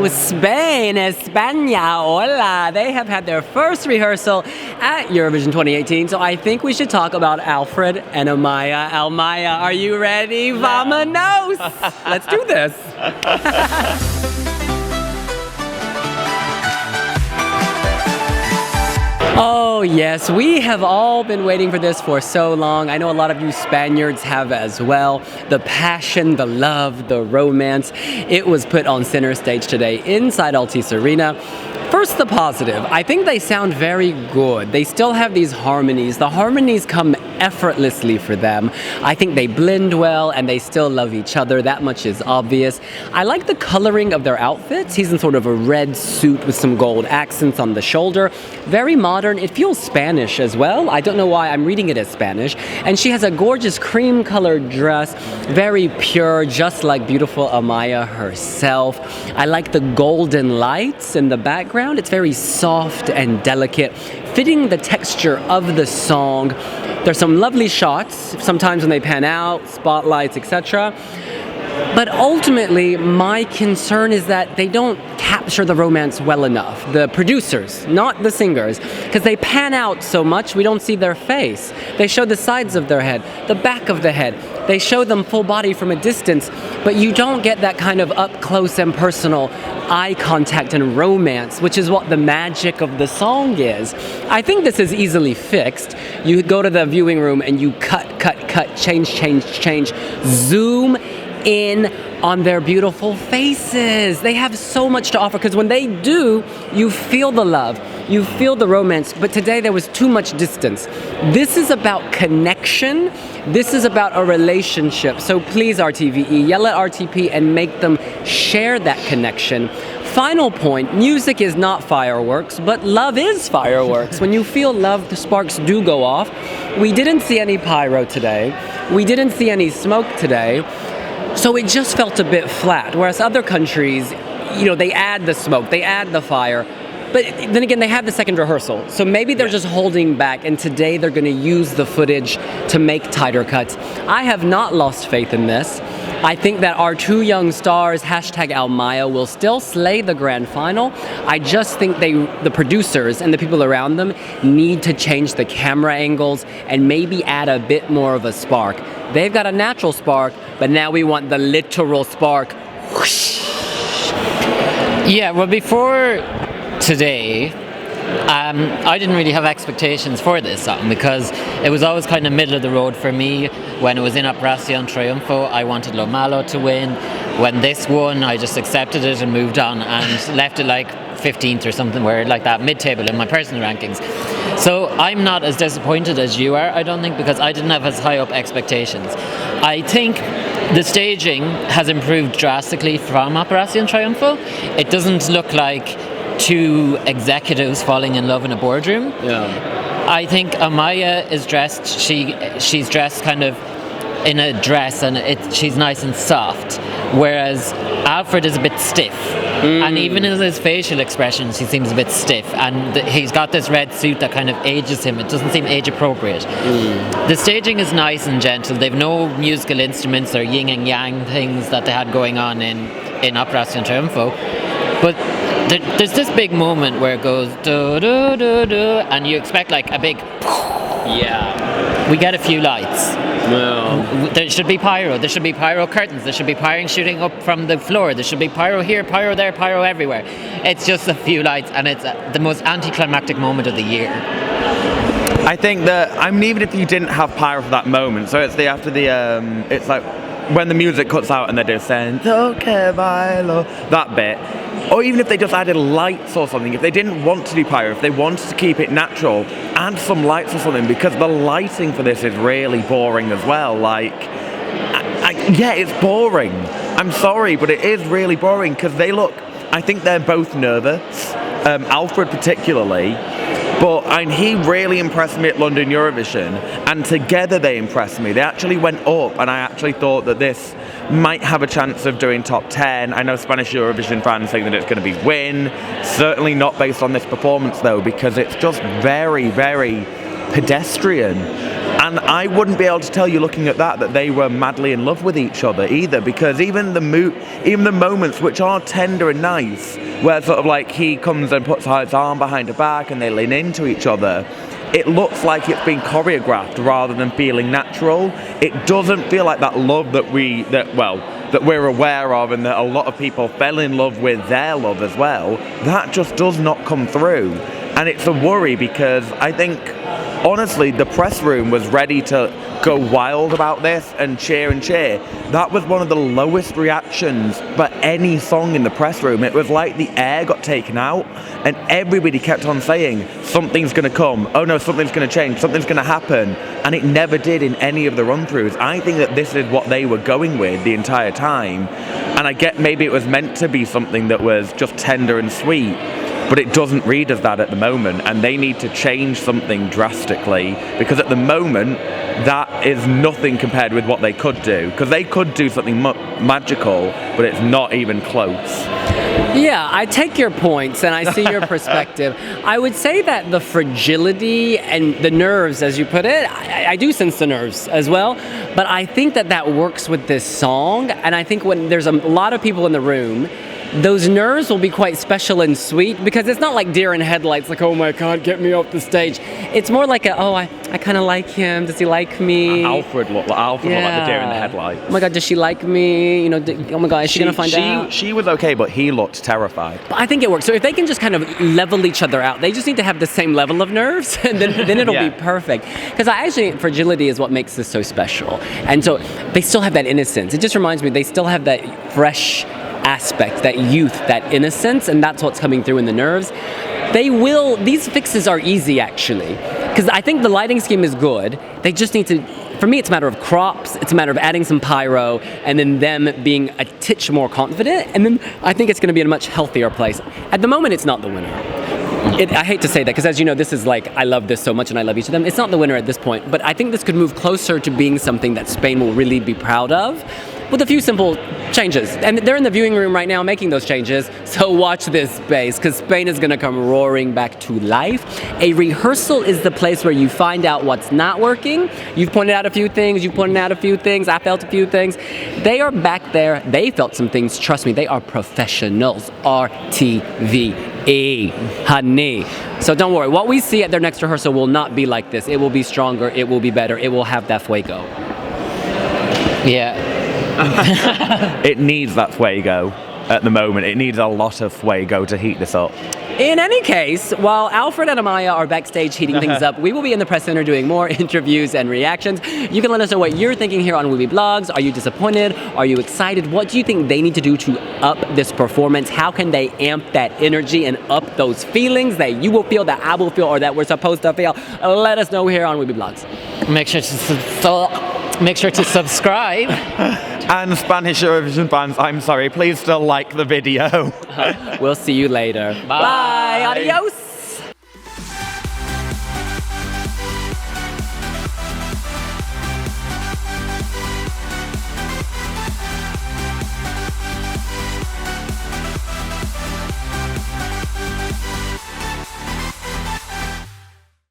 Spain, España, hola. They have had their first rehearsal at Eurovision 2018, so I think we should talk about Alfred and Amaia. Amaia, are you ready? Vamonos! Let's do this. Oh yes, we have all been waiting for this for so long. I know a lot of you Spaniards have as well. The passion, the love, the romance. It was put on center stage today inside Altice Arena. First, the positive. I think they sound very good. They still have these harmonies. The harmonies come effortlessly for them. I think they blend well and they still love each other. That much is obvious. I like the coloring of their outfits. He's in sort of a red suit with some gold accents on the shoulder. Very modern. It feels Spanish as well. I don't know why I'm reading it as Spanish. And she has a gorgeous cream-colored dress. Very pure, just like beautiful Amaia herself. I like the golden lights in the background. It's very soft and delicate, fitting the texture of the song. There's some lovely shots, sometimes when they pan out, spotlights, etc. But ultimately, my concern is that they don't capture the romance well enough. The producers, not the singers, because they pan out so much, we don't see their face. They show the sides of their head, the back of the head. They show them full body from a distance, but you don't get that kind of up close and personal eye contact and romance, which is what the magic of the song is. I think this is easily fixed. You go to the viewing room and you cut, change, zoom in on their beautiful faces. They have so much to offer, because when they do, you feel the love, you feel the romance, but today there was too much distance. This is about connection. This is about a relationship. So please, RTVE, yell at RTP and make them share that connection. Final point, music is not fireworks, but love is fireworks. When you feel love, the sparks do go off. We didn't see any pyro today. We didn't see any smoke today. So it just felt a bit flat, whereas other countries, you know, they add the smoke, they add the fire, but then again, they have the second rehearsal. So maybe they're just holding back, and today they're going to use the footage to make tighter cuts. I have not lost faith in this. I think that our two young stars, #Almaia, will still slay the grand final. I just think the producers and the people around them need to change the camera angles and maybe add a bit more of a spark. They've got a natural spark, but now we want the literal spark. Whoosh. Yeah, well, before today, I didn't really have expectations for this song, because it was always kind of middle of the road for me. When it was in Operación Triunfo, I wanted Lo Malo to win. When this won, I just accepted it and moved on and left it like 15th or something, where like that, mid-table in my personal rankings. So I'm not as disappointed as you are, I don't think, because I didn't have as high up expectations. I think the staging has improved drastically from Operación Triunfo. It doesn't look like two executives falling in love in a boardroom. Yeah. I think Amaia is dressed, she's dressed kind of in a dress, and she's nice and soft, whereas Alfred is a bit stiff. And even in his facial expressions, he seems a bit stiff, and he's got this red suit that kind of ages him. It doesn't seem age appropriate. The staging is nice and gentle. They've no musical instruments or yin and yang things that they had going on in Operación Triunfo, but there's this big moment where it goes do do do do, and you expect like a big Yeah. We get a few lights. No. There should be pyro. There should be pyro curtains. There should be pyro shooting up from the floor. There should be pyro here, pyro there, pyro everywhere. It's just a few lights, and it's the most anticlimactic moment of the year. I think that, I mean, even if you didn't have pyro for that moment, so it's it's like when the music cuts out and they're just saying, "Okay, bailo," that bit. Or even if they just added lights or something, if they didn't want to do pyro, if they wanted to keep it natural, add some lights or something, because the lighting for this is really boring as well. Like, yeah, it's boring. I'm sorry, but it is really boring, because I think they're both nervous, Alfred particularly, but he really impressed me at London Eurovision, and together they impressed me. They actually went up, and I actually thought that this might have a chance of doing top 10. I know Spanish Eurovision fans think that it's going to be win. Certainly not based on this performance, though, because it's just very, very pedestrian. And I wouldn't be able to tell you looking at that they were madly in love with each other either, because even the moments which are tender and nice, where sort of like he comes and puts his arm behind her back and they lean into each other, it looks like it's been choreographed rather than feeling natural. It doesn't feel like that love that we're aware of and that a lot of people fell in love with their love as well. That just does not come through. And it's a worry, because I think, honestly, the press room was ready to go wild about this and cheer and cheer. That was one of the lowest reactions for any song in the press room. It was like the air got taken out and everybody kept on saying, something's going to come, oh no, something's going to change, something's going to happen. And it never did in any of the run-throughs. I think that this is what they were going with the entire time. And I get maybe it was meant to be something that was just tender and sweet, but it doesn't read as that at the moment, and they need to change something drastically, because at the moment that is nothing compared with what they could do, because they could do something magical, but it's not even close. Yeah, I take your points and I see your perspective. I would say that the fragility and the nerves, as you put it, I do sense the nerves as well, but I think that works with this song, and I think when there's a lot of people in the room, those nerves will be quite special and sweet, because it's not like deer in headlights, like, oh my God, get me off the stage. It's more like I kind of like him. Does he like me? Alfred looked like the deer in the headlights. Oh my God, does she like me? You know, oh my God, is she going to find out? She was okay, but he looked terrified. But I think it works. So if they can just kind of level each other out, they just need to have the same level of nerves, and then it'll be perfect. Because I actually, fragility is what makes this so special. And so they still have that innocence. It just reminds me, they still have that fresh aspect, that youth, that innocence, and that's what's coming through in the nerves. These fixes are easy, actually, because I think the lighting scheme is good. They just need to, for me, it's a matter of crops, it's a matter of adding some pyro, and then them being a titch more confident, and then I think it's going to be in a much healthier place. At the moment, it's not the winner. I hate to say that, because as you know, this is like, I love this so much and I love each of them. It's not the winner at this point, but I think this could move closer to being something that Spain will really be proud of, with a few simple changes. And they're in the viewing room right now making those changes, so watch this space, because Spain is going to come roaring back to life. A rehearsal is the place where you find out what's not working. You've pointed out a few things, you've pointed out a few things, I felt a few things. They are back there, they felt some things, trust me, they are professionals. RTVE, honey. So don't worry, what we see at their next rehearsal will not be like this. It will be stronger, it will be better, it will have that fuego. Yeah. It needs that fuego at the moment. It needs a lot of fuego to heat this up. In any case, while Alfred and Amaia are backstage heating things up, we will be in the press center doing more interviews and reactions. You can let us know what you're thinking here on wiwibloggs. Are you disappointed? Are you excited? What do you think they need to do to up this performance? How can they amp that energy and up those feelings that you will feel, that I will feel, or that we're supposed to feel? Let us know here on wiwibloggs. Make sure to subscribe. And Spanish Eurovision fans, I'm sorry, please still like the video. We'll see you later. Bye. Adios.